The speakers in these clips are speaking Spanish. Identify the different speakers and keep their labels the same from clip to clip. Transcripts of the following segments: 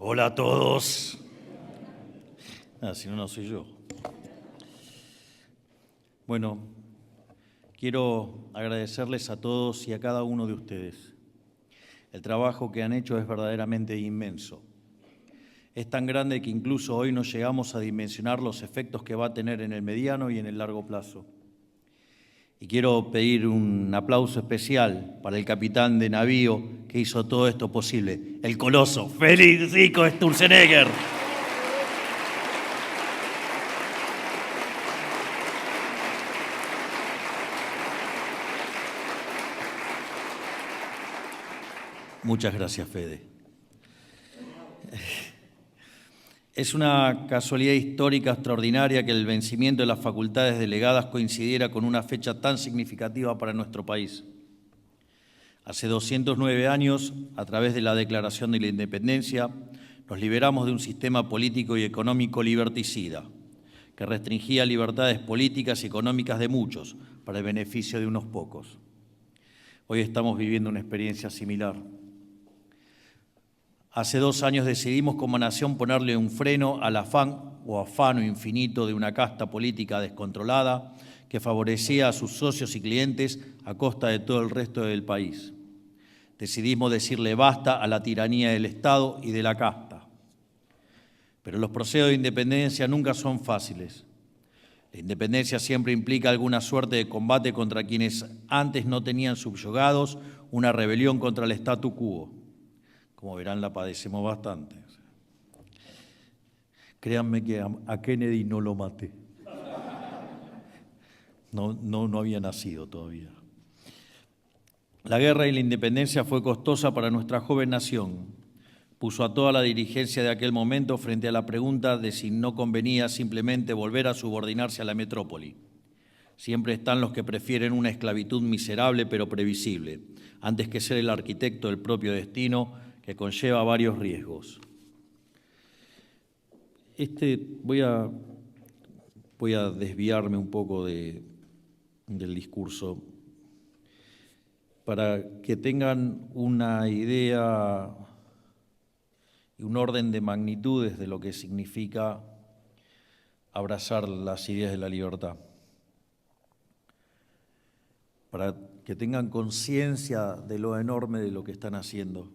Speaker 1: Hola a todos. Si no, no soy yo. Bueno, quiero agradecerles a todos y a cada uno de ustedes. El trabajo que han hecho es verdaderamente inmenso. Es tan grande que incluso hoy no llegamos a dimensionar los efectos que va a tener en el mediano y en el largo plazo. Y quiero pedir un aplauso especial para el capitán de navío que hizo todo esto posible, el coloso Federico Sturzenegger. Muchas gracias, Fede. Es una casualidad histórica extraordinaria que el vencimiento de las facultades delegadas coincidiera con una fecha tan significativa para nuestro país. Hace 209 años, a través de la Declaración de la Independencia, nos liberamos de un sistema político y económico liberticida, que restringía libertades políticas y económicas de muchos para el beneficio de unos pocos. Hoy estamos viviendo una experiencia similar. Hace 2 años decidimos como nación ponerle un freno al afán o afano infinito de una casta política descontrolada que favorecía a sus socios y clientes a costa de todo el resto del país. Decidimos decirle basta a la tiranía del Estado y de la casta. Pero los procesos de independencia nunca son fáciles. La independencia siempre implica alguna suerte de combate contra quienes antes no tenían subyugados, una rebelión contra el statu quo. Como verán, la padecemos bastante. Créanme que a Kennedy no lo maté. No había nacido todavía. La guerra y la independencia fue costosa para nuestra joven nación. Puso a toda la dirigencia de aquel momento frente a la pregunta de si no convenía simplemente volver a subordinarse a la metrópoli. Siempre están los que prefieren una esclavitud miserable pero previsible, antes que ser el arquitecto del propio destino, que conlleva varios riesgos. Voy a desviarme un poco del discurso para que tengan una idea y un orden de magnitudes de lo que significa abrazar las ideas de la libertad. Para que tengan conciencia de lo enorme de lo que están haciendo.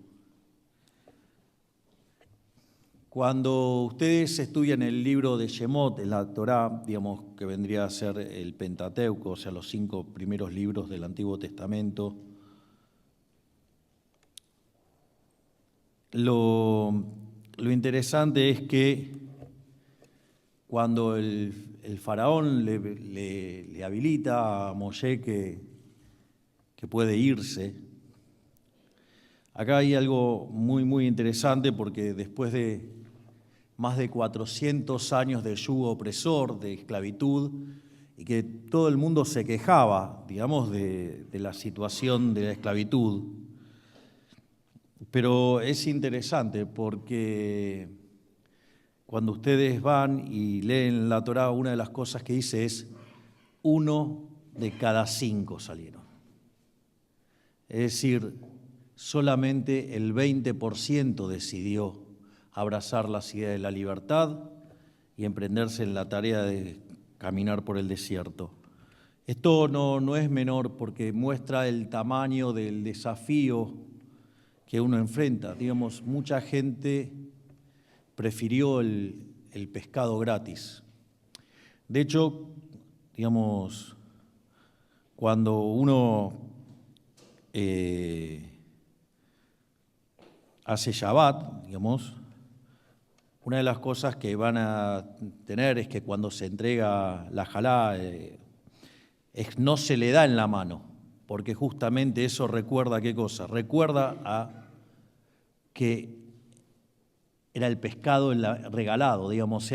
Speaker 1: Cuando ustedes estudian el libro de Shemot, en la Torá, digamos que vendría a ser el Pentateuco, o sea, los 5 primeros libros del Antiguo Testamento, lo interesante es que cuando el faraón le habilita a Moshe que puede irse, acá hay algo muy interesante porque después de más de 400 años de yugo opresor, de esclavitud, y que todo el mundo se quejaba, digamos, de la situación de la esclavitud. Pero es interesante porque cuando ustedes van y leen la Torá, una de las cosas que dice es 1 de cada 5 salieron. Es decir, solamente el 20% decidió abrazar las ideas de la libertad y emprenderse en la tarea de caminar por el desierto. Esto no es menor porque muestra el tamaño del desafío que uno enfrenta. Digamos, mucha gente prefirió el pescado gratis. De hecho, digamos, cuando uno hace Shabbat, digamos, una de las cosas que van a tener es que cuando se entrega la jalá, no se le da en la mano, porque justamente eso recuerda, ¿qué cosa? Recuerda a que era el pescado regalado, digamos,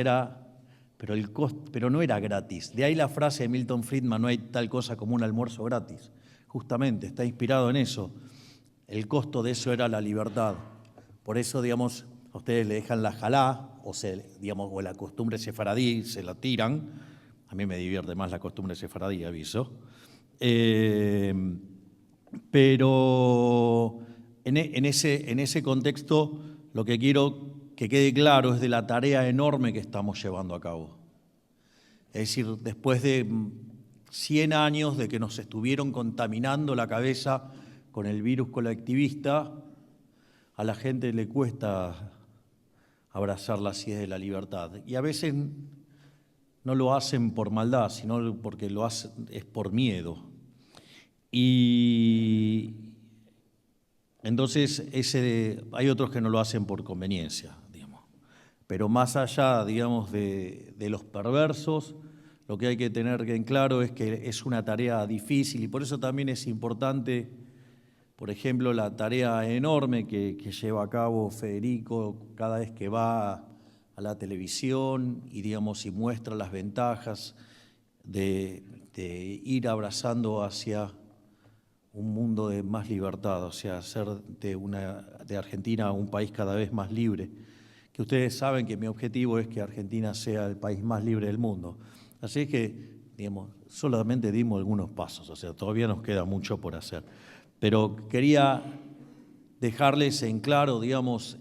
Speaker 1: pero no era gratis. De ahí la frase de Milton Friedman, no hay tal cosa como un almuerzo gratis. Justamente, está inspirado en eso. El costo de eso era la libertad. Por eso, digamos, a ustedes le dejan la jalá, o la costumbre sefaradí, se la tiran. A mí me divierte más la costumbre sefaradí, aviso. Pero en ese contexto, lo que quiero que quede claro es de la tarea enorme que estamos llevando a cabo. Es decir, después de 100 años de que nos estuvieron contaminando la cabeza con el virus colectivista, a la gente le cuesta abrazar las ideas de la libertad. Y a veces no lo hacen por maldad, sino porque lo hacen es por miedo. Y entonces hay otros que no lo hacen por conveniencia, digamos. Pero más allá, digamos, de los perversos, lo que hay que tener en claro es que es una tarea difícil y por eso también es importante, por ejemplo, la tarea enorme que lleva a cabo Federico cada vez que va a la televisión y, digamos, y muestra las ventajas de ir abrazando hacia un mundo de más libertad, o sea, hacer de Argentina un país cada vez más libre. Que ustedes saben que mi objetivo es que Argentina sea el país más libre del mundo. Así es que, digamos, solamente dimos algunos pasos, o sea, todavía nos queda mucho por hacer. Pero quería dejarles en claro, digamos,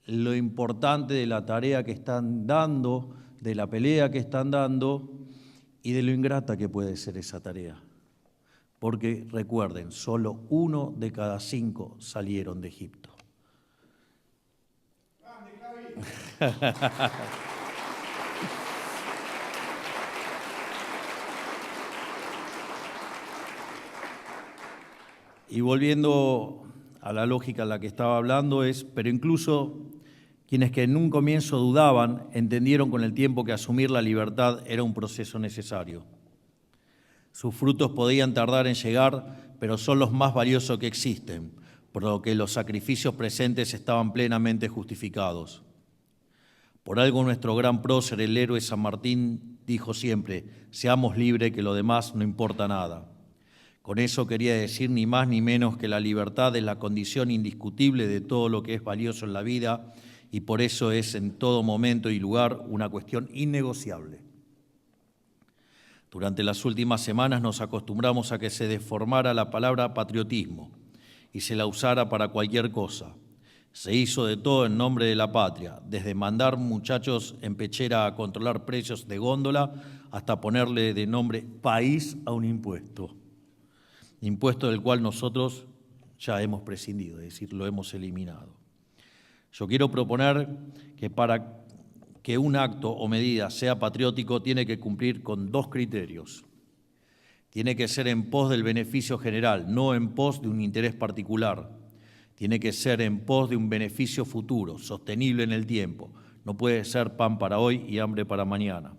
Speaker 1: lo importante de la tarea que están dando, de la pelea que están dando y de lo ingrata que puede ser esa tarea. Porque recuerden, solo 1 de cada 5 salieron de Egipto. Y volviendo a la lógica en la que estaba hablando pero incluso quienes que en un comienzo dudaban, entendieron con el tiempo que asumir la libertad era un proceso necesario. Sus frutos podían tardar en llegar, pero son los más valiosos que existen, por lo que los sacrificios presentes estaban plenamente justificados. Por algo nuestro gran prócer, el héroe San Martín, dijo siempre, seamos libres, que lo demás no importa nada. Con eso quería decir ni más ni menos que la libertad es la condición indiscutible de todo lo que es valioso en la vida y por eso es en todo momento y lugar una cuestión innegociable. Durante las últimas semanas nos acostumbramos a que se deformara la palabra patriotismo y se la usara para cualquier cosa. Se hizo de todo en nombre de la patria, desde mandar muchachos en pechera a controlar precios de góndola hasta ponerle de nombre país a un impuesto. Impuesto del cual nosotros ya hemos prescindido, es decir, lo hemos eliminado. Yo quiero proponer que para que un acto o medida sea patriótico tiene que cumplir con 2 criterios. Tiene que ser en pos del beneficio general, no en pos de un interés particular. Tiene que ser en pos de un beneficio futuro, sostenible en el tiempo. No puede ser pan para hoy y hambre para mañana.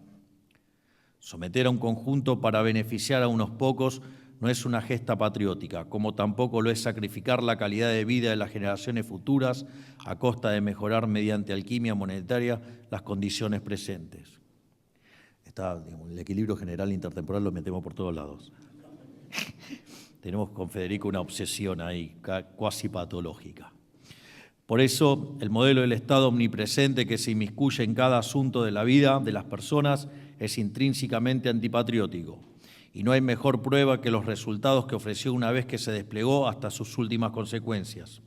Speaker 1: Someter a un conjunto para beneficiar a unos pocos no es una gesta patriótica, como tampoco lo es sacrificar la calidad de vida de las generaciones futuras a costa de mejorar mediante alquimia monetaria las condiciones presentes. El equilibrio general intertemporal lo metemos por todos lados. Tenemos con Federico una obsesión ahí, cuasi patológica. Por eso, el modelo del Estado omnipresente que se inmiscuye en cada asunto de la vida de las personas es intrínsecamente antipatriótico. Y no hay mejor prueba que los resultados que ofreció una vez que se desplegó hasta sus últimas consecuencias.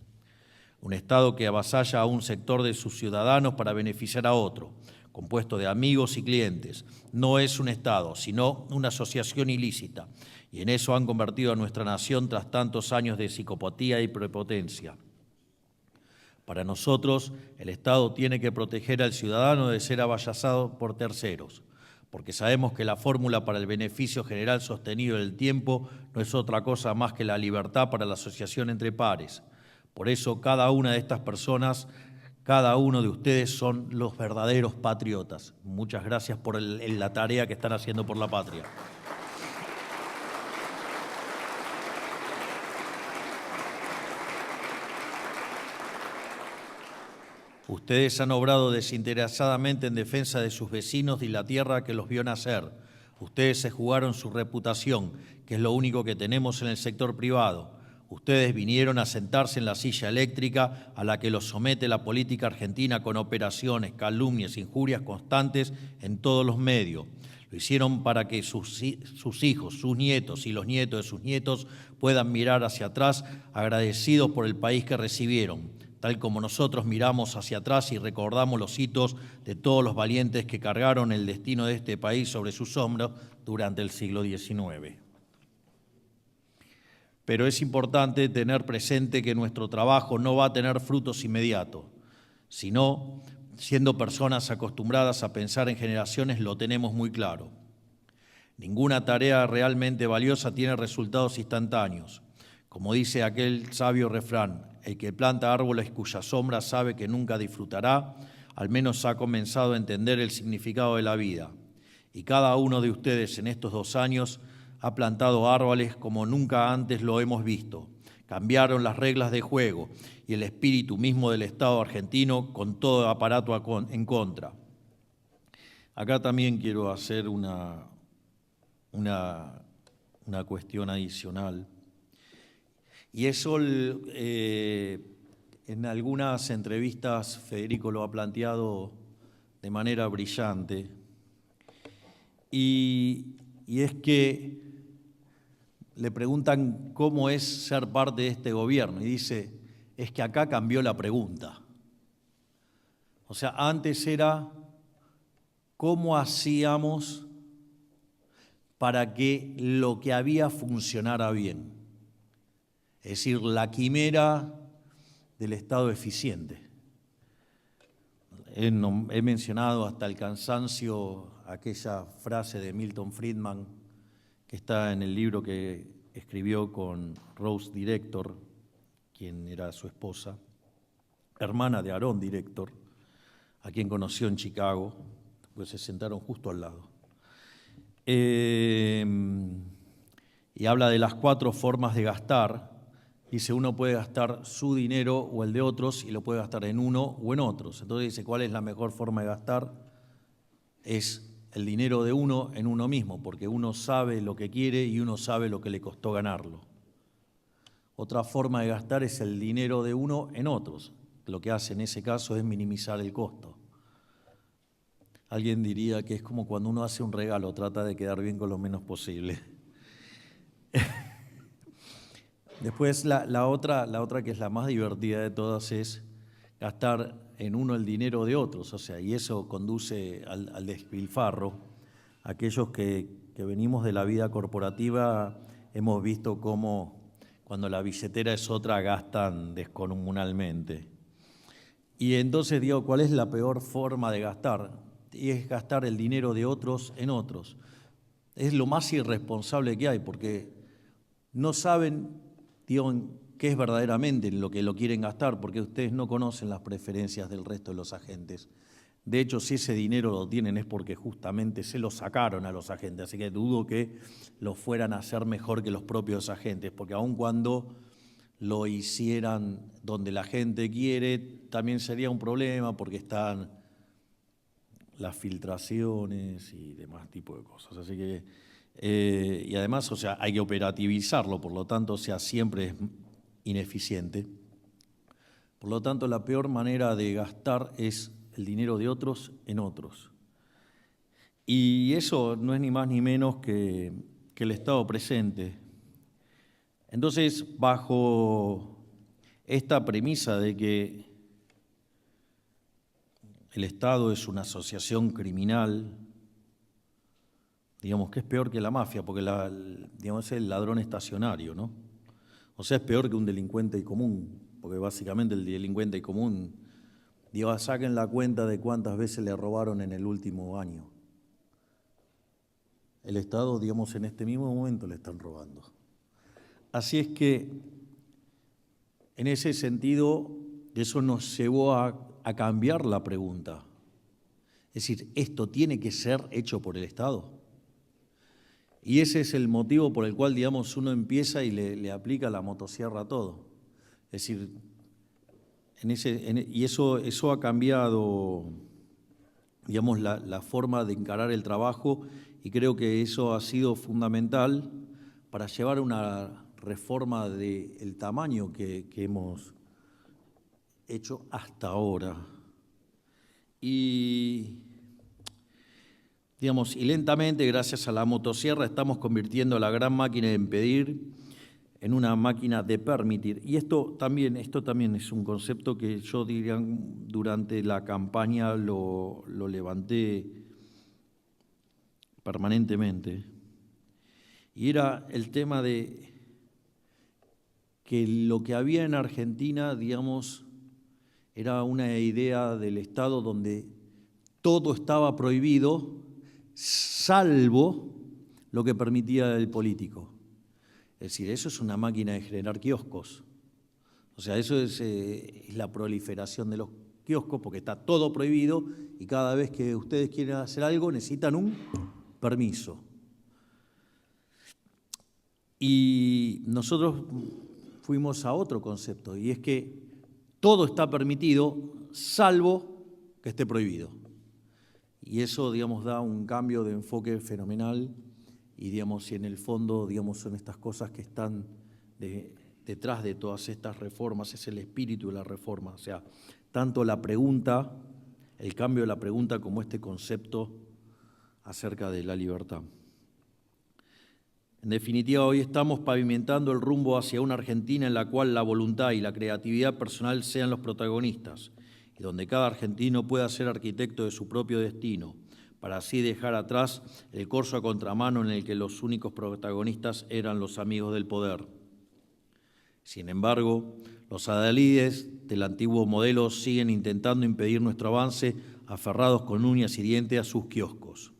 Speaker 1: Un Estado que avasalla a un sector de sus ciudadanos para beneficiar a otro, compuesto de amigos y clientes. No es un Estado, sino una asociación ilícita. Y en eso han convertido a nuestra nación tras tantos años de psicopatía y prepotencia. Para nosotros, el Estado tiene que proteger al ciudadano de ser avasallado por terceros, porque sabemos que la fórmula para el beneficio general sostenido en el tiempo no es otra cosa más que la libertad para la asociación entre pares. Por eso, cada una de estas personas, cada uno de ustedes son los verdaderos patriotas. Muchas gracias por la tarea que están haciendo por la patria. Ustedes han obrado desinteresadamente en defensa de sus vecinos y la tierra que los vio nacer. Ustedes se jugaron su reputación, que es lo único que tenemos en el sector privado. Ustedes vinieron a sentarse en la silla eléctrica a la que los somete la política argentina con operaciones, calumnias, injurias constantes en todos los medios. Lo hicieron para que sus hijos, sus nietos y los nietos de sus nietos puedan mirar hacia atrás agradecidos por el país que recibieron. tal como nosotros miramos hacia atrás y recordamos los hitos de todos los valientes que cargaron el destino de este país sobre sus hombros durante el siglo XIX. Pero es importante tener presente que nuestro trabajo no va a tener frutos inmediatos, sino, siendo personas acostumbradas a pensar en generaciones, lo tenemos muy claro. Ninguna tarea realmente valiosa tiene resultados instantáneos. Como dice aquel sabio refrán, el que planta árboles cuya sombra sabe que nunca disfrutará, al menos ha comenzado a entender el significado de la vida. Y cada uno de ustedes en estos 2 años ha plantado árboles como nunca antes lo hemos visto. Cambiaron las reglas de juego y el espíritu mismo del Estado argentino con todo aparato en contra. Acá también quiero hacer una cuestión adicional. Y eso en algunas entrevistas Federico lo ha planteado de manera brillante. Y es que le preguntan cómo es ser parte de este gobierno. Y dice, es que acá cambió la pregunta. O sea, antes era cómo hacíamos para que lo que había funcionara bien. Es decir, la quimera del Estado eficiente. He mencionado hasta el cansancio aquella frase de Milton Friedman que está en el libro que escribió con Rose Director, quien era su esposa, hermana de Aaron Director, a quien conoció en Chicago, pues se sentaron justo al lado. Y habla de las 4 formas de gastar. Dice, uno puede gastar su dinero o el de otros y lo puede gastar en uno o en otros. Entonces dice, ¿cuál es la mejor forma de gastar? Es el dinero de uno en uno mismo, porque uno sabe lo que quiere y uno sabe lo que le costó ganarlo. Otra forma de gastar es el dinero de uno en otros. Lo que hace en ese caso es minimizar el costo. Alguien diría que es como cuando uno hace un regalo, trata de quedar bien con lo menos posible. Después la otra que es la más divertida de todas es gastar en uno el dinero de otros, o sea, y eso conduce al despilfarro. Aquellos que venimos de la vida corporativa hemos visto cómo cuando la billetera es otra gastan descomunalmente. Y entonces digo, ¿cuál es la peor forma de gastar? Y es gastar el dinero de otros en otros. Es lo más irresponsable que hay, porque no saben, digo, qué es verdaderamente lo que lo quieren gastar, porque ustedes no conocen las preferencias del resto de los agentes. De hecho, si ese dinero lo tienen es porque justamente se lo sacaron a los agentes, así que dudo que lo fueran a hacer mejor que los propios agentes, porque aun cuando lo hicieran donde la gente quiere, también sería un problema porque están las filtraciones y demás tipo de cosas. Así que, y además, o sea, hay que operativizarlo, por lo tanto, o sea, siempre es ineficiente. Por lo tanto, la peor manera de gastar es el dinero de otros en otros. Y eso no es ni más ni menos que el Estado presente. Entonces, bajo esta premisa de que el Estado es una asociación criminal, digamos que es peor que la mafia, porque digamos, es el ladrón estacionario, ¿no? O sea, es peor que un delincuente común, porque básicamente el delincuente común, digo, saquen la cuenta de cuántas veces le robaron en el último año. El Estado, digamos, en este mismo momento le están robando. Así es que, en ese sentido, eso nos llevó a cambiar la pregunta. Es decir, ¿esto tiene que ser hecho por el Estado? Y ese es el motivo por el cual, digamos, uno empieza y le aplica la motosierra a todo. Es decir, y eso ha cambiado, digamos, la forma de encarar el trabajo, y creo que eso ha sido fundamental para llevar una reforma del tamaño que hemos hecho hasta ahora. Y, digamos, y lentamente, gracias a la motosierra, estamos convirtiendo la gran máquina de impedir en una máquina de permitir. Y esto también es un concepto que yo diría durante la campaña lo levanté permanentemente. Y era el tema de que lo que había en Argentina, digamos, era una idea del Estado donde todo estaba prohibido, salvo lo que permitía el político. Es decir, eso es una máquina de generar kioscos. O sea, eso es la proliferación de los kioscos, porque está todo prohibido y cada vez que ustedes quieren hacer algo necesitan un permiso. Y nosotros fuimos a otro concepto, y es que todo está permitido, salvo que esté prohibido. Y eso, digamos, da un cambio de enfoque fenomenal. Y, digamos, si en el fondo, digamos, son estas cosas que están detrás de todas estas reformas, es el espíritu de la reforma. O sea, tanto la pregunta, el cambio de la pregunta, como este concepto acerca de la libertad. En definitiva, hoy estamos pavimentando el rumbo hacia una Argentina en la cual la voluntad y la creatividad personal sean los protagonistas, y donde cada argentino pueda ser arquitecto de su propio destino, para así dejar atrás el corso a contramano en el que los únicos protagonistas eran los amigos del poder. Sin embargo, los adalides del antiguo modelo siguen intentando impedir nuestro avance, aferrados con uñas y dientes a sus kioscos.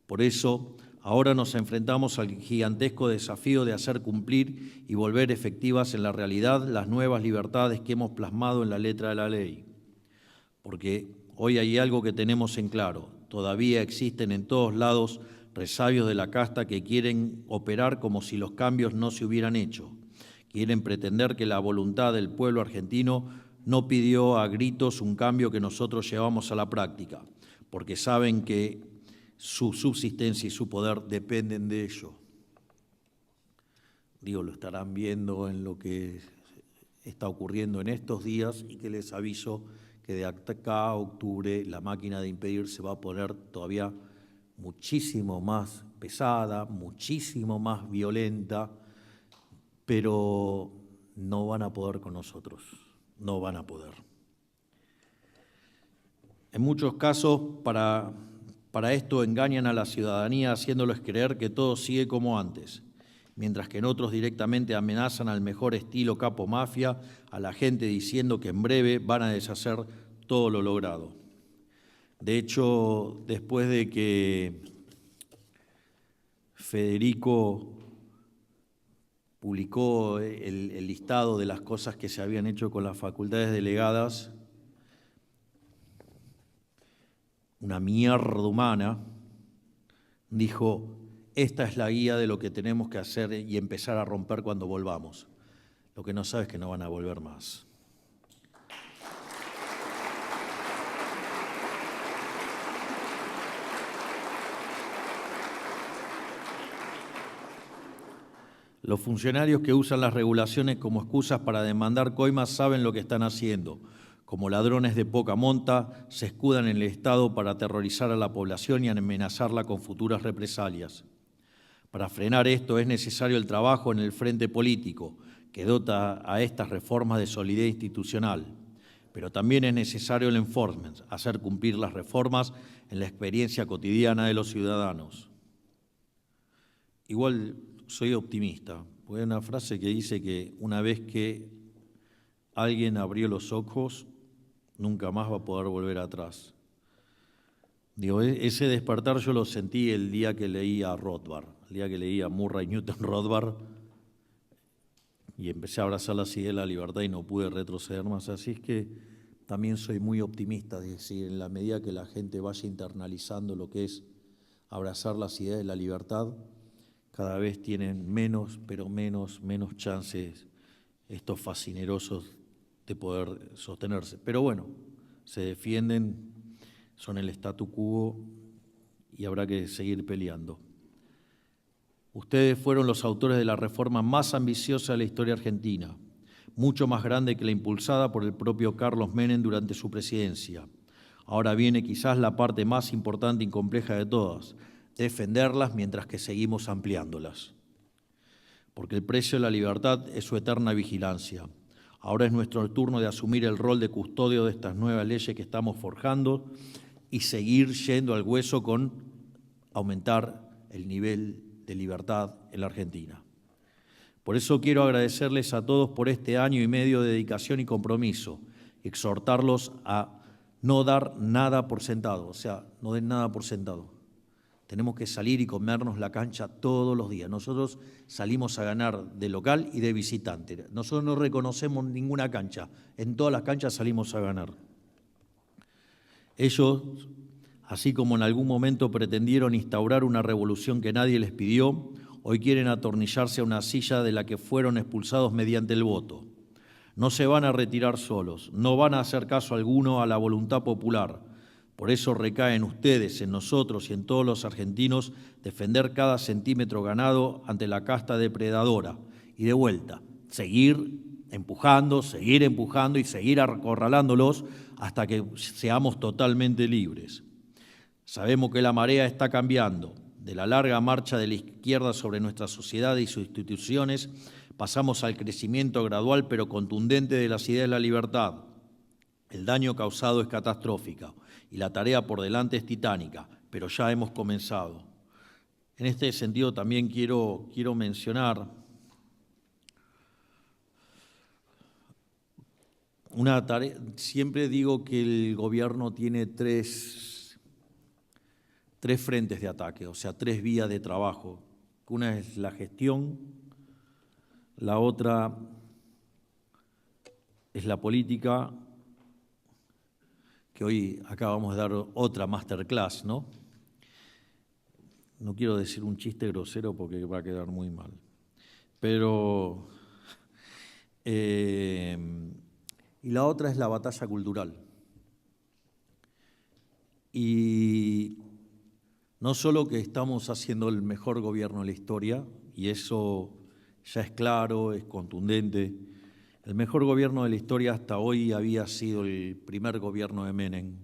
Speaker 1: Por eso, ahora nos enfrentamos al gigantesco desafío de hacer cumplir y volver efectivas en la realidad las nuevas libertades que hemos plasmado en la letra de la ley. Porque hoy hay algo que tenemos en claro: todavía existen en todos lados resabios de la casta que quieren operar como si los cambios no se hubieran hecho. Quieren pretender que la voluntad del pueblo argentino no pidió a gritos un cambio que nosotros llevamos a la práctica, porque saben que su subsistencia y su poder dependen de ello. Digo, lo estarán viendo en lo que está ocurriendo en estos días, y que les aviso que de acá a octubre la máquina de impedir se va a poner todavía muchísimo más pesada, muchísimo más violenta, pero no van a poder con nosotros, no van a poder. En muchos casos, para esto engañan a la ciudadanía haciéndoles creer que todo sigue como antes, mientras que en otros directamente amenazan al mejor estilo capo mafia a la gente diciendo que en breve van a deshacer todo lo logrado. De hecho, después de que Federico publicó el listado de las cosas que se habían hecho con las facultades delegadas, una mierda humana, dijo: esta es la guía de lo que tenemos que hacer y empezar a romper cuando volvamos. Lo que no sabe es que no van a volver más. Los funcionarios que usan las regulaciones como excusas para demandar coimas saben lo que están haciendo. Como ladrones de poca monta, se escudan en el Estado para aterrorizar a la población y amenazarla con futuras represalias. Para frenar esto es necesario el trabajo en el frente político, que dota a estas reformas de solidez institucional. Pero también es necesario el enforcement, hacer cumplir las reformas en la experiencia cotidiana de los ciudadanos. Igual soy optimista, porque hay una frase que dice que una vez que alguien abrió los ojos, nunca más va a poder volver atrás. Digo, ese despertar yo lo sentí el día que leí a Rothbard, el día que leí a Murray Newton Rothbard, y empecé a abrazar las ideas de la libertad y no pude retroceder más. Así es que también soy muy optimista, es decir, en la medida que la gente vaya internalizando lo que es abrazar las ideas de la libertad, cada vez tienen menos chances estos fascinerosos de poder sostenerse. Pero bueno, se defienden, son el statu quo y habrá que seguir peleando. Ustedes fueron los autores de la reforma más ambiciosa de la historia argentina, mucho más grande que la impulsada por el propio Carlos Menem durante su presidencia. Ahora viene quizás la parte más importante y compleja de todas: defenderlas mientras que seguimos ampliándolas. porque el precio de la libertad es su eterna vigilancia. Ahora es nuestro turno de asumir el rol de custodio de estas nuevas leyes que estamos forjando y seguir yendo al hueso con aumentar el nivel de libertad en la Argentina. Por eso quiero agradecerles a todos por este año y medio de dedicación y compromiso, exhortarlos a no dar nada por sentado, o sea, no den nada por sentado. Tenemos que salir y comernos la cancha todos los días. Nosotros salimos a ganar de local y de visitante. Nosotros no reconocemos ninguna cancha. En todas las canchas salimos a ganar. Ellos, así como en algún momento pretendieron instaurar una revolución que nadie les pidió, hoy quieren atornillarse a una silla de la que fueron expulsados mediante el voto. No se van a retirar solos, no van a hacer caso alguno a la voluntad popular. Por eso recae en ustedes, en nosotros y en todos los argentinos defender cada centímetro ganado ante la casta depredadora. Y de vuelta, seguir empujando y seguir acorralándolos hasta que seamos totalmente libres. Sabemos que la marea está cambiando. De la larga marcha de la izquierda sobre nuestra sociedad y sus instituciones, pasamos al crecimiento gradual pero contundente de las ideas de la libertad. El daño causado es catastrófico y la tarea por delante es titánica, pero ya hemos comenzado. En este sentido también quiero mencionar una tarea. Siempre digo que el gobierno tiene tres frentes de ataque, o sea, tres vías de trabajo. Una es la gestión, la otra es la política, que hoy acá vamos a dar otra masterclass, ¿no? No quiero decir un chiste grosero porque va a quedar muy mal. Pero, y la otra es la batalla cultural. Y no solo que estamos haciendo el mejor gobierno de la historia, y eso ya es claro, es contundente. El mejor gobierno de la historia hasta hoy había sido el primer gobierno de Menem.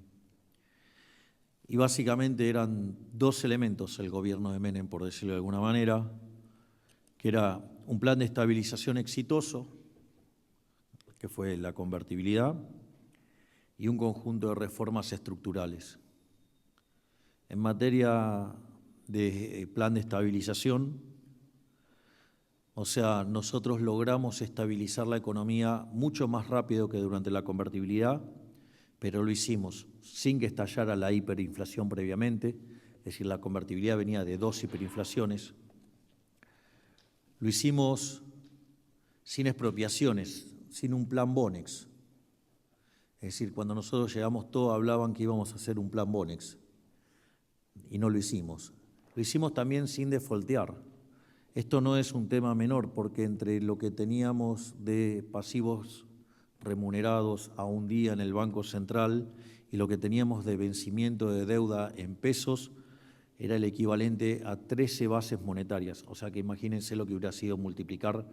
Speaker 1: Y básicamente eran dos elementos el gobierno de Menem, por decirlo de alguna manera, que era un plan de estabilización exitoso, que fue la convertibilidad, y un conjunto de reformas estructurales. En materia de plan de estabilización, o sea, nosotros logramos estabilizar la economía mucho más rápido que durante la convertibilidad, pero lo hicimos sin que estallara la hiperinflación previamente, es decir, la convertibilidad venía de dos hiperinflaciones. Lo hicimos sin expropiaciones, sin un plan Bonex. Es decir, cuando nosotros llegamos todos hablaban que íbamos a hacer un plan Bonex y no lo hicimos. Lo hicimos también sin defaultear. Esto no es un tema menor porque entre lo que teníamos de pasivos remunerados a un día en el Banco Central y lo que teníamos de vencimiento de deuda en pesos era el equivalente a 13 bases monetarias. O sea que imagínense lo que hubiera sido multiplicar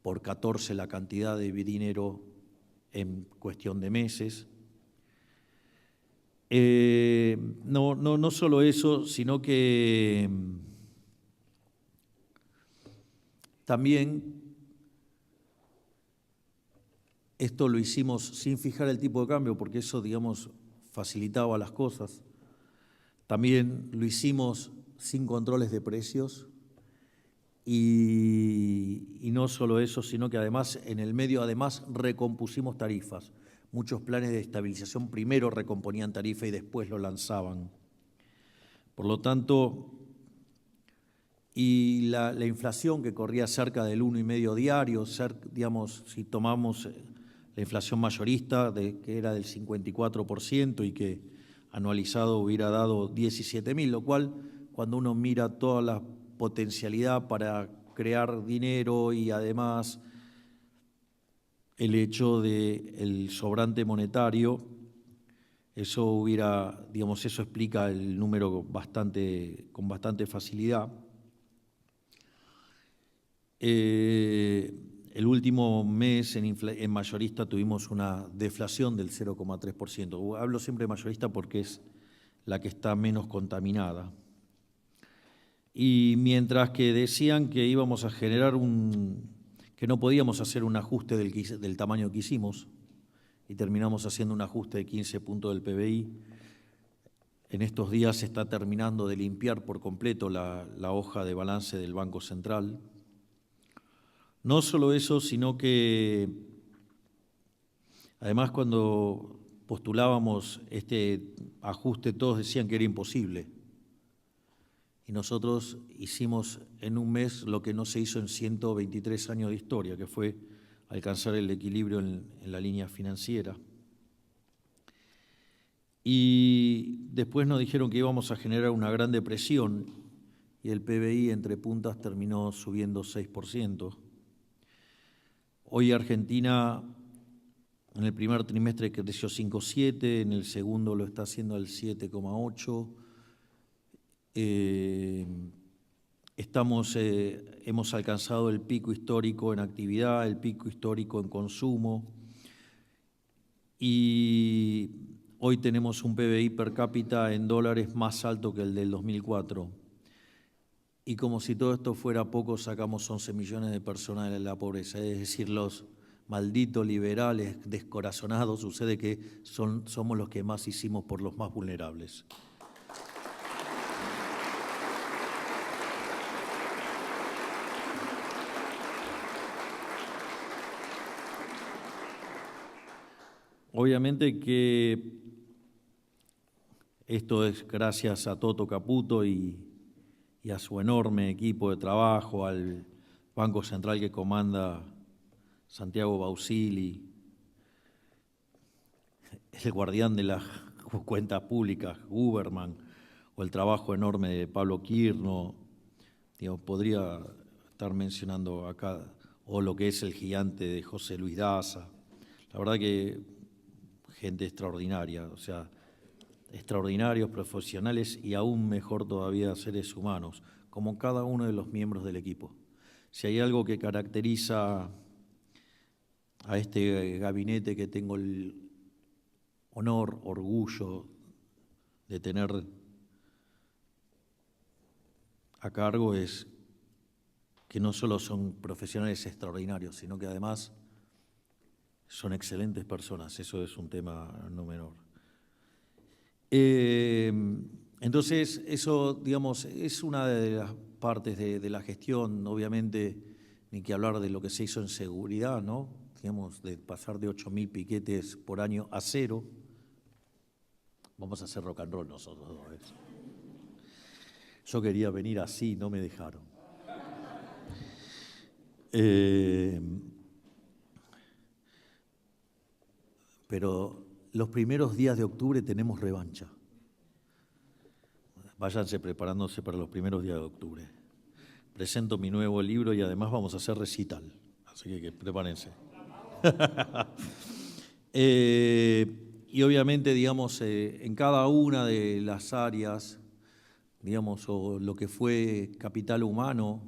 Speaker 1: por 14 la cantidad de dinero en cuestión de meses. No solo eso, sino que también esto lo hicimos sin fijar el tipo de cambio, porque eso, digamos, facilitaba las cosas. También lo hicimos sin controles de precios y no solo eso, sino que además en el medio recompusimos tarifas. Muchos planes de estabilización primero recomponían tarifa y después lo lanzaban. Por lo tanto, y la inflación que corría cerca del 1,5 diario, digamos, si tomamos la inflación mayorista, que era del 54% y que anualizado hubiera dado 17.000, lo cual cuando uno mira toda la potencialidad para crear dinero y además el hecho del sobrante monetario, eso eso explica el número con bastante facilidad. El último mes en mayorista tuvimos una deflación del 0,3%. Hablo siempre de mayorista porque es la que está menos contaminada. Y mientras que decían que íbamos a generar que no podíamos hacer un ajuste del tamaño que hicimos, y terminamos haciendo un ajuste de 15 puntos del PBI, en estos días se está terminando de limpiar por completo la hoja de balance del Banco Central. No solo eso, sino que además cuando postulábamos este ajuste todos decían que era imposible. Y nosotros hicimos en un mes lo que no se hizo en 123 años de historia, que fue alcanzar el equilibrio en la línea financiera. Y después nos dijeron que íbamos a generar una gran depresión y el PBI entre puntas terminó subiendo 6%. Hoy Argentina en el primer trimestre creció 5,7, en el segundo lo está haciendo al 7,8. Hemos alcanzado el pico histórico en actividad, el pico histórico en consumo y hoy tenemos un PBI per cápita en dólares más alto que el del 2004. Y como si todo esto fuera poco, sacamos 11 millones de personas de la pobreza, es decir, los malditos liberales descorazonados, sucede que somos los que más hicimos por los más vulnerables. Obviamente que esto es gracias a Toto Caputo y a su enorme equipo de trabajo, al Banco Central que comanda Santiago Bausili, el guardián de las cuentas públicas, Huberman, o el trabajo enorme de Pablo Quirno, podría estar mencionando acá, o lo que es el gigante de José Luis Daza. La verdad que gente extraordinaria, o sea, extraordinarios profesionales y aún mejor todavía seres humanos, como cada uno de los miembros del equipo. Si hay algo que caracteriza a este gabinete que tengo el honor, orgullo de tener a cargo es que no solo son profesionales extraordinarios, sino que además son excelentes personas. Eso es un tema no menor. Entonces, eso, digamos, es una de las partes de la gestión, obviamente, ni que hablar de lo que se hizo en seguridad, ¿no? Digamos, de pasar de 8.000 piquetes por año a 0. Vamos a hacer rock and roll nosotros dos. Yo quería venir así, no me dejaron. Pero los primeros días de octubre tenemos revancha. Váyanse preparándose para los primeros días de octubre. Presento mi nuevo libro y además vamos a hacer recital, así que prepárense. Y obviamente, digamos, en cada una de las áreas, digamos, o lo que fue capital humano,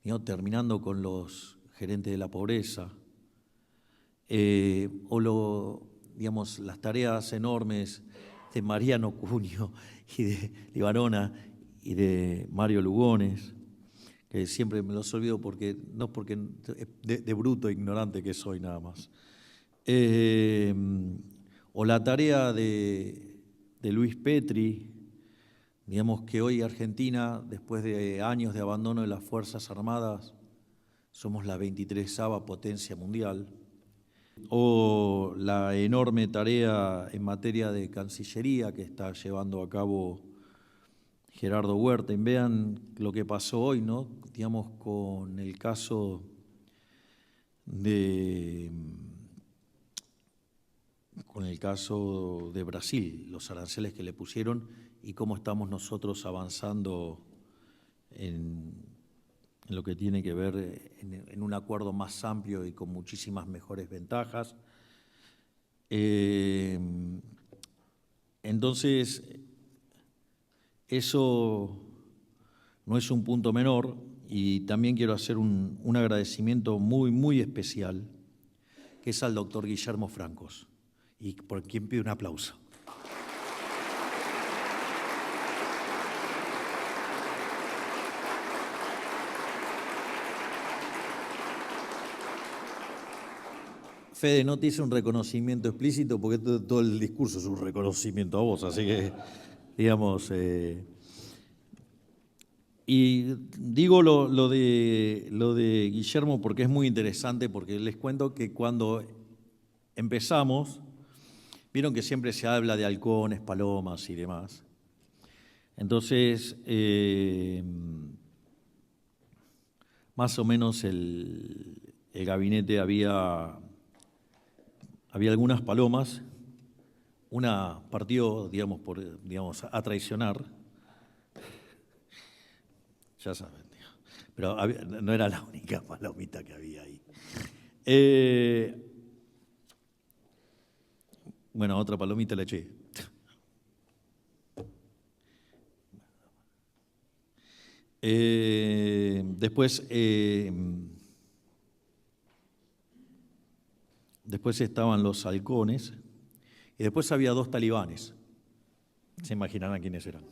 Speaker 1: digamos, terminando con los gerentes de la pobreza, digamos, las tareas enormes de Mariano Cunio y de Libarona y de Mario Lugones, que siempre me los olvido porque de bruto ignorante que soy nada más. O la tarea de Luis Petri, digamos que hoy Argentina, después de años de abandono de las Fuerzas Armadas, somos la 23ª potencia mundial. O la enorme tarea en materia de Cancillería que está llevando a cabo Gerardo Huerta. Y vean lo que pasó hoy, ¿no? Digamos, con el caso de Brasil, los aranceles que le pusieron y cómo estamos nosotros avanzando en lo que tiene que ver en un acuerdo más amplio y con muchísimas mejores ventajas. Entonces, eso no es un punto menor y también quiero hacer un agradecimiento muy, muy especial, que es al doctor Guillermo Francos, y por quien pido un aplauso. Fede, no te hice un reconocimiento explícito porque todo el discurso es un reconocimiento a vos, así que, digamos, y digo lo de Guillermo porque es muy interesante, porque les cuento que cuando empezamos, vieron que siempre se habla de halcones, palomas y demás. Entonces, más o menos el gabinete había algunas palomas, una partió, digamos, a traicionar, ya saben, pero no era la única palomita que había ahí. Bueno, otra palomita la eché. Después estaban los halcones y después había 2 talibanes. Se imaginarán quiénes eran.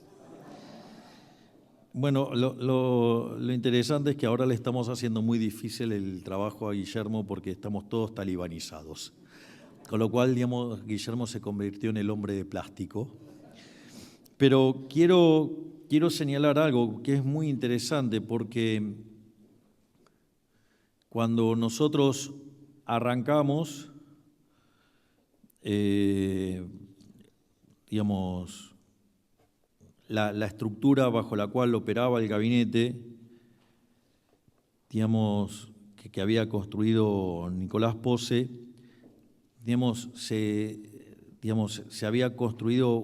Speaker 1: Bueno, lo interesante es que ahora le estamos haciendo muy difícil el trabajo a Guillermo porque estamos todos talibanizados. Con lo cual, digamos, Guillermo se convirtió en el hombre de plástico. Pero quiero señalar algo que es muy interesante porque cuando nosotros arrancamos, digamos, la estructura bajo la cual operaba el gabinete, digamos, que había construido Nicolás Posse, digamos, se había construido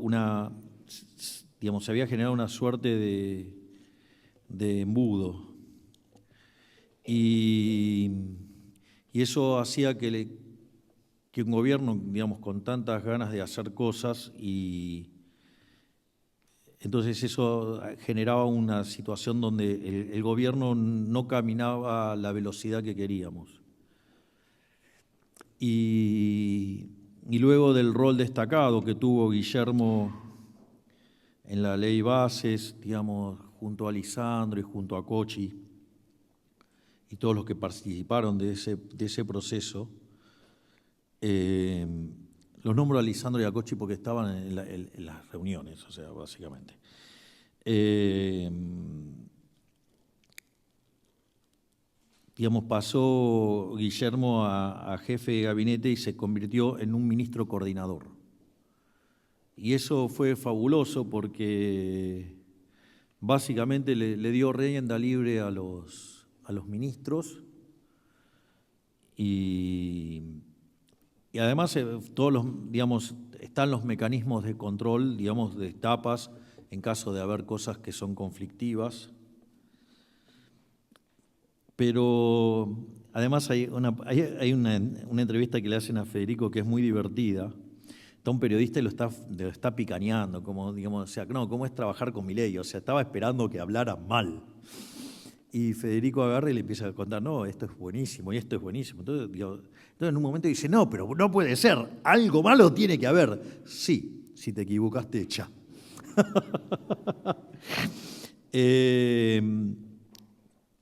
Speaker 1: se había generado una suerte de embudo. Y eso hacía que un gobierno, digamos, con tantas ganas de hacer cosas, y entonces eso generaba una situación donde el gobierno no caminaba a la velocidad que queríamos. Y luego del rol destacado que tuvo Guillermo en la ley Bases, digamos, junto a Lisandro y junto a Cochi y todos los que participaron de ese proceso, los nombro a Lisandro y a Cochi porque estaban en las reuniones, o sea, básicamente. Digamos, pasó Guillermo a jefe de gabinete y se convirtió en un ministro coordinador. Y eso fue fabuloso porque básicamente le dio rienda libre a los ministros y además digamos, están los mecanismos de control, digamos, de etapas en caso de haber cosas que son conflictivas. Pero además hay una entrevista que le hacen a Federico que es muy divertida. Está un periodista y lo está picaneando, como, digamos, o sea, no, ¿cómo es trabajar con Milei? O sea, estaba esperando que hablara mal. Y Federico agarra y le empieza a contar, no, esto es buenísimo y esto es buenísimo. Entonces en un momento dice, no, pero no puede ser, algo malo tiene que haber. Sí, si te equivocaste, echa.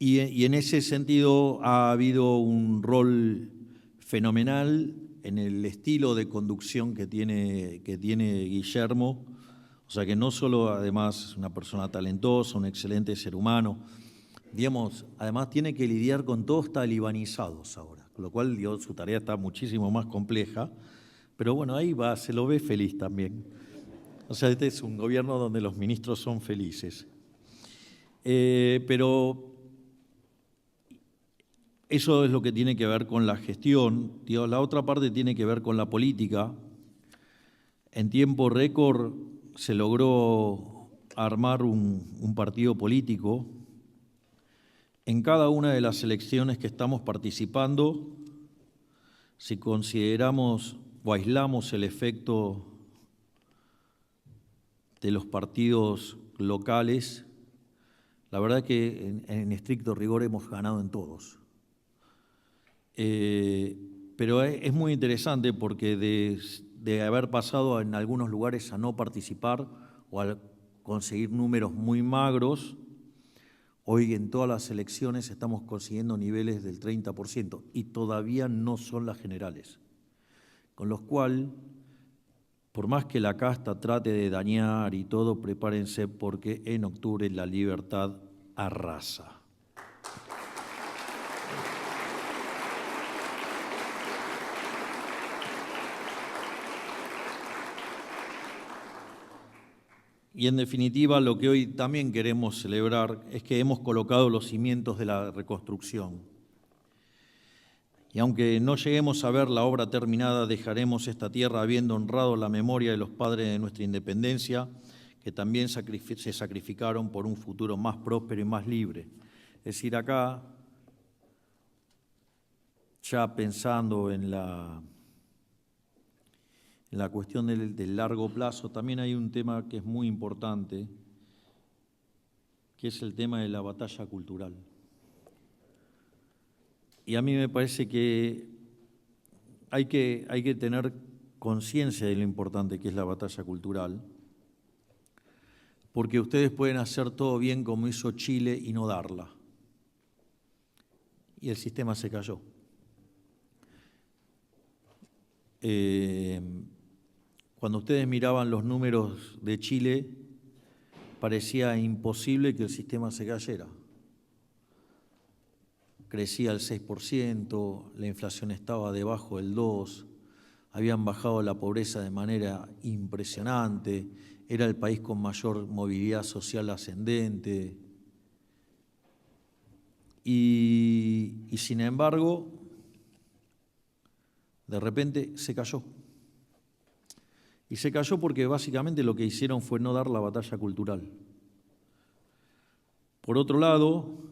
Speaker 1: Y en ese sentido ha habido un rol fenomenal en el estilo de conducción que tiene Guillermo. O sea que no solo además es una persona talentosa, un excelente ser humano, digamos, además tiene que lidiar con todos talibanizados ahora, con lo cual su tarea está muchísimo más compleja, pero bueno, ahí va, se lo ve feliz también. O sea, este es un gobierno donde los ministros son felices. Pero eso es lo que tiene que ver con la gestión. La otra parte tiene que ver con la política. En tiempo récord se logró armar un partido político. En cada una de las elecciones que estamos participando, si consideramos o aislamos el efecto de los partidos locales, la verdad es que en estricto rigor hemos ganado en todos. Pero es muy interesante porque de haber pasado en algunos lugares a no participar o a conseguir números muy magros, hoy en todas las elecciones estamos consiguiendo niveles del 30% y todavía no son las generales. con los cuales, por más que la casta trate de dañar y todo, prepárense porque en octubre la libertad arrasa. Y en definitiva, lo que hoy también queremos celebrar es que hemos colocado los cimientos de la reconstrucción. Y aunque no lleguemos a ver la obra terminada, dejaremos esta tierra habiendo honrado la memoria de los padres de nuestra independencia, que también se sacrificaron por un futuro más próspero y más libre. Es decir, acá, ya pensando en la cuestión del largo plazo, también hay un tema que es muy importante, que es el tema de la batalla cultural. Y a mí me parece que hay que tener conciencia de lo importante que es la batalla cultural, porque ustedes pueden hacer todo bien como hizo Chile y no darla. Y el sistema se cayó. Cuando ustedes miraban los números de Chile, parecía imposible que el sistema se cayera. Crecía el 6%, la inflación estaba debajo del 2%, habían bajado la pobreza de manera impresionante, era el país con mayor movilidad social ascendente. Y sin embargo, de repente se cayó. Y se cayó porque básicamente lo que hicieron fue no dar la batalla cultural. Por otro lado,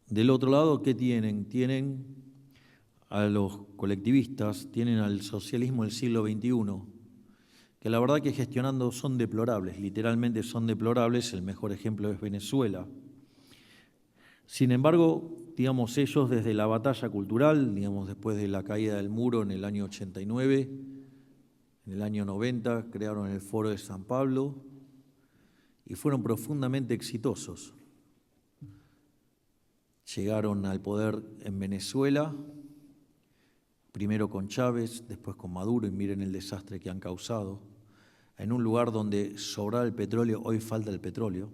Speaker 1: del otro lado, ¿qué tienen? Tienen a los colectivistas, tienen al socialismo del siglo XXI, que la verdad que gestionando son deplorables, literalmente son deplorables, el mejor ejemplo es Venezuela. Sin embargo, digamos, ellos desde la batalla cultural, digamos, después de la caída del muro en el año 89, en el año 90 crearon el Foro de San Pablo y fueron profundamente exitosos. Llegaron al poder en Venezuela, primero con Chávez, después con Maduro, y miren el desastre que han causado. En un lugar donde sobraba el petróleo, hoy falta el petróleo.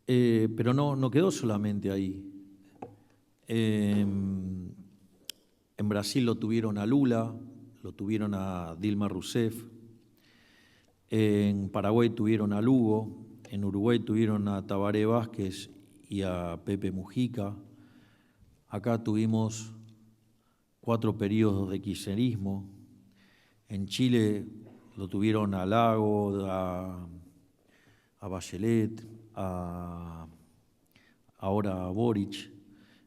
Speaker 1: Pero no quedó solamente ahí. En Brasil lo tuvieron a Lula, lo tuvieron a Dilma Rousseff. En Paraguay tuvieron a Lugo, en Uruguay tuvieron a Tabaré Vázquez y a Pepe Mujica. Acá tuvimos 4 periodos de kirchnerismo. En Chile lo tuvieron a Lago, a Bachelet, ahora a Boric.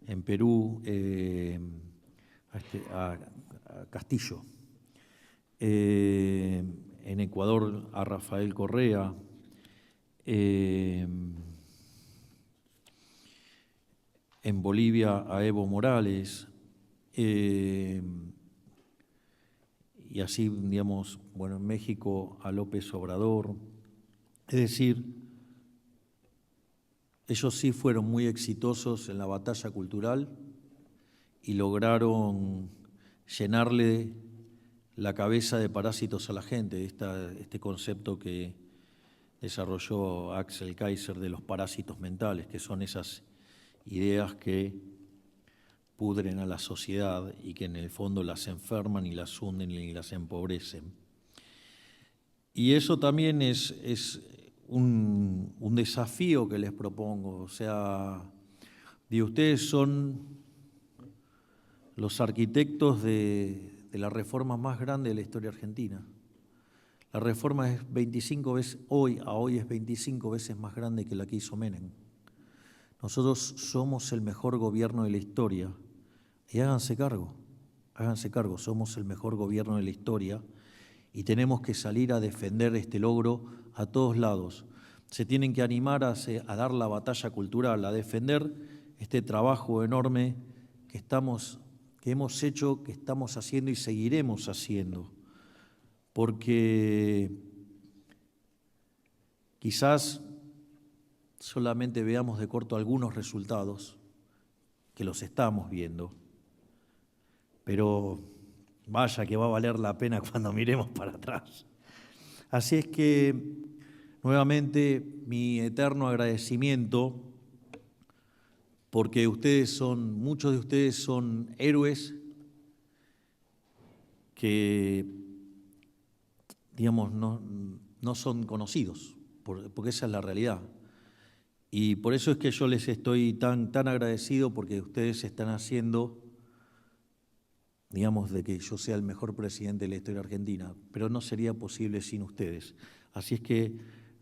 Speaker 1: En Perú, a Castillo. En Ecuador, a Rafael Correa. En Bolivia, a Evo Morales. Y así, digamos, bueno, en México a López Obrador. Es decir, ellos sí fueron muy exitosos en la batalla cultural y lograron llenarle la cabeza de parásitos a la gente, este concepto que desarrolló Axel Kaiser de los parásitos mentales, que son esas ideas que pudren a la sociedad y que en el fondo las enferman y las hunden y las empobrecen. Y eso también es un desafío que les propongo. O sea, ustedes son los arquitectos de la reforma más grande de la historia argentina. La reforma es 25 veces, hoy es 25 veces más grande que la que hizo Menem. Nosotros somos el mejor gobierno de la historia. Y háganse cargo, somos el mejor gobierno de la historia y tenemos que salir a defender este logro a todos lados. Se tienen que animar a dar la batalla cultural, a defender este trabajo enorme que hemos hecho, que estamos haciendo y seguiremos haciendo. Porque quizás solamente veamos de corto algunos resultados, que los estamos viendo, pero vaya que va a valer la pena cuando miremos para atrás. Así es que, nuevamente, mi eterno agradecimiento, porque muchos de ustedes son héroes que, digamos, no son conocidos, porque esa es la realidad. Y por eso es que yo les estoy tan agradecido, porque ustedes están haciendo, digamos, de que yo sea el mejor presidente de la historia argentina, pero no sería posible sin ustedes. Así es que,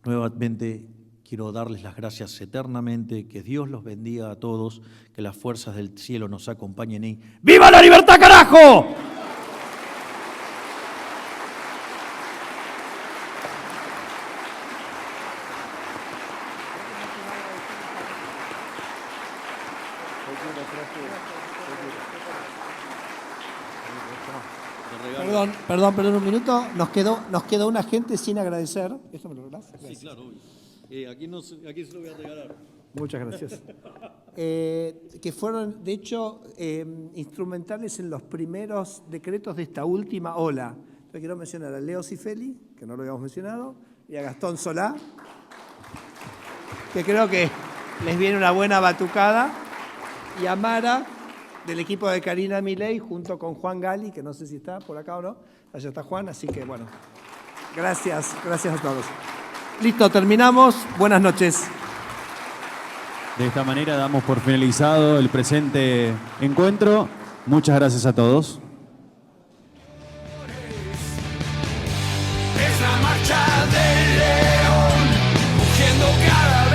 Speaker 1: nuevamente, quiero darles las gracias eternamente, que Dios los bendiga a todos, que las fuerzas del cielo nos acompañen y ¡viva la libertad, carajo!
Speaker 2: Perdón, un minuto. Nos quedó una gente sin agradecer. ¿Esto me lo regalás?
Speaker 1: Sí, claro, obvio. Aquí se lo voy a regalar.
Speaker 2: Muchas gracias. Que fueron, de hecho, instrumentales en los primeros decretos de esta última ola. Yo quiero mencionar a Leo Cifeli, que no lo habíamos mencionado, y a Gastón Solá, que creo que les viene una buena batucada, y a Mara, del equipo de Karina Milei, junto con Juan Gali, que no sé si está por acá o no. Allá está Juan, así que bueno. Gracias a todos. Listo, terminamos. Buenas noches.
Speaker 3: De esta manera damos por finalizado el presente encuentro. Muchas gracias a todos.
Speaker 4: Es la marcha del león, rugiendo cada